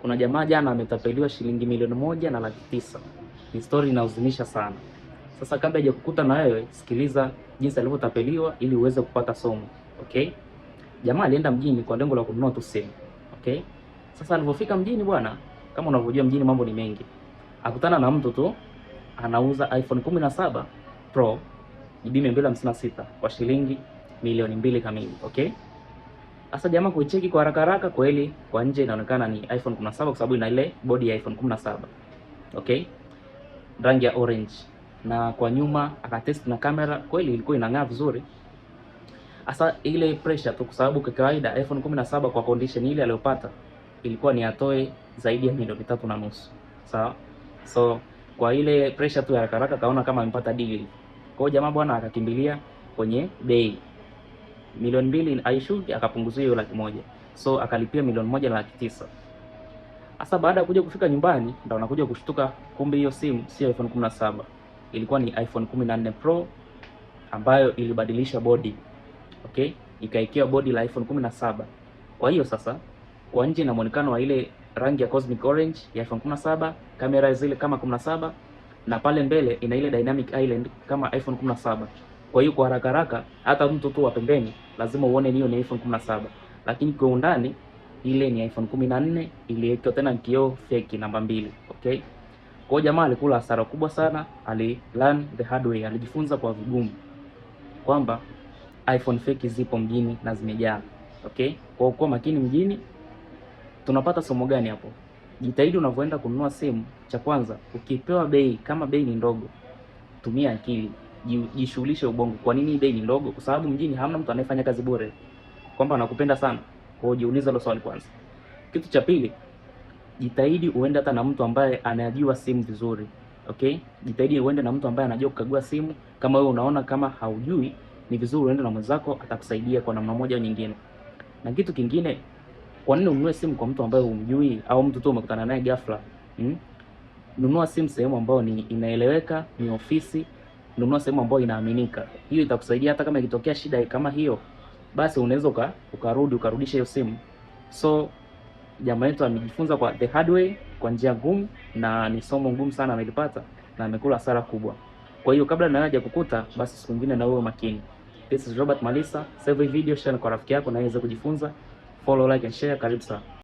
Kuna jamaa jana ametapeliwa shilingi milioni 1,900,000. Ni story inahuzunisha sana. Sasa kabla hajakukuta na wewe, sikiliza jinsi alivyotapeliwa ili uweze kupata somo. Okay? Jamaa alienda mjini kwa lengo la kununua tu simu. Okay? Sasa alipofika mjini bwana, kama unavyojua mjini mambo ni mengi. Akutana na mtu tu anauza iPhone 17 Pro GB 256 kwa shilingi milioni 2 kamili. Okay? Sasa jamaa kuicheki kwa haraka haraka, kweli kwa nje inaonekana ni iPhone 17 kwa sababu ina ile body ya iPhone 17. Okay? Rangi ya orange. Na kwa nyuma akatest na kamera, kweli ilikuwa inang'aa vizuri. Sasa ile pressure tu, kwa sababu kwa kawaida iPhone 17 kwa condition ile aliyopata ilikuwa ni atoe zaidi ya milioni 3.5. Sawa? So kwa ile pressure tu ya haraka haraka kaona kama amepata deal. Kwa hiyo jamaa bwana akakimbilia kwenye bei. Milioni 2 aishuki, akapunguzia hiyo 100,000. So akalipia milioni 1,900,000. Sasa baada ya kuja kufika nyumbani ndo anakuja kushtuka, kumbe hiyo simu sio iPhone 17. Ilikuwa ni iPhone 14 Pro ambayo ilibadilisha body. Okay? Ikaekewa body la iPhone 17. Kwa hiyo sasa kwa nje na muonekano wa ile rangi ya cosmic orange ya iPhone 17, kamera zile kama 17, na pale mbele ina ile dynamic island kama iPhone 17. Kwa hiyo kwa haraka haraka hata mtu tu wa pembeni lazima uone hiyo ni iPhone 17. Lakini kwa undani ile ni iPhone 14 iliwekwa tena kioo fake namba 2. Okay? Kwa jamaa alikula hasara kubwa sana, learn the hard way, alijifunza kwa vigumu kwamba iPhone fake zipo mjini na zimejaa. Okay? Kwa makini mjini. Tunapata somo gani hapo? Jitahidi unavyoenda kununua simu, cha kwanza ukipewa bei, kama bei ni ndogo, tumia akili, jishughulishe ubongo. Kwa nini bei ni ndogo? Kwa sababu mjini hamna mtu anayefanya kazi bure, kwamba anakupenda sana. Kwa hiyo jiulize hilo swali kwanza. Kitu cha pili, jitahidi uende hata na mtu ambaye anajua simu vizuri. Okay? Jitahidi uende na mtu ambaye anajua kukagua simu. Kama wewe unaona kama haujui, ni vizuri uende na mwenzako, atakusaidia kwa namna moja au nyingine. Na kitu kingine, kwa nini ununue simu kwa mtu ambaye humjui au mtu tu umekutana naye ghafla? Nunua simu sehemu ambayo ni inaeleweka, ni ofisi, nunua sehemu ambayo inaaminika. Hiyo itakusaidia hata kama ikitokea shida kama hiyo, basi unaweza ukarudisha hiyo simu. So jamaa yetu amejifunza kwa the hard way, kwa njia ngumu, na ni somo ngumu sana amelipata na amekula hasara kubwa. Kwa hiyo kabla na haja kukuta, basi siku nyingine na wewe makini. This is Robert Malisa. Save video, share kwa rafiki yako na aweze kujifunza. Follow, like and share. Karibu sana.